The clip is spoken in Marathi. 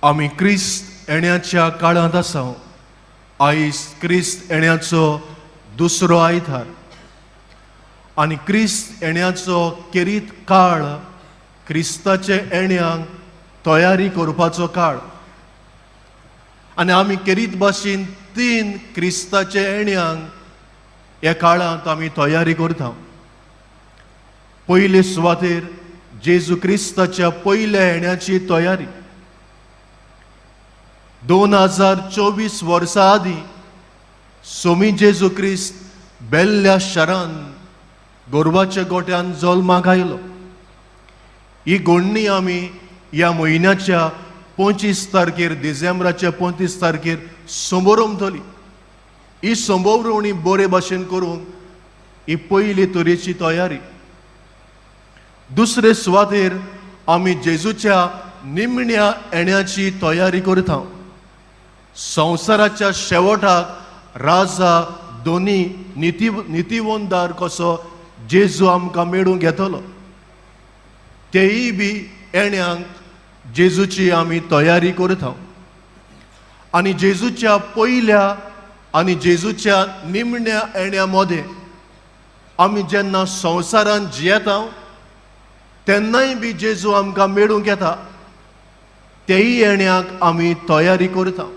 आमी क्रिस्त येण्याच्या काळांत आसा. आयज क्रिस्त येण्याचो दुसरो आयतार आनी क्रिस्त येण्याचो केरीत काळ क्रिस्ताचे येण्याक तयारी करपाचो काळ. आनी आमी केरीत भाशेन 3 क्रिस्ताचे येण्याक ह्या काळांत आमी तयारी करता. पयले सुवातेर जेजू क्रिस्ताच्या पयल्या येण्याची तयारी. 2024 वर्सां आदीं सोमी जेजू क्रिस्त बेल्ल्या शारान गोरवाच्या गोट्यान जल्माक आयलो. ही घडणी आमी ह्या म्हयन्याच्या 25 तारखेर डिसेंबराच्या 25 तारखेर संबोरमतली. ही संबोवणी बरे भाशेन करूंक ही पयली तरेची तयारी. दुसरे सुवातेर आमी जेजूच्या निमण्या येण्याची तयारी करता. संवसाराच्या शेवटाक राजा दोनी नितीवंदार कसो जेजू आमकां मेळूंक येतलो. तेय बी येण्याक जेजूची आमी तयारी करता. आनी जेजूच्या पयल्या आनी जेजूच्या निमण्या येण्या मदें आमी जेन्ना संवसारान जियेता तेन्नाय बी जेजू आमकां मेळूंक येता. तेय येण्याक आमी तयारी करता.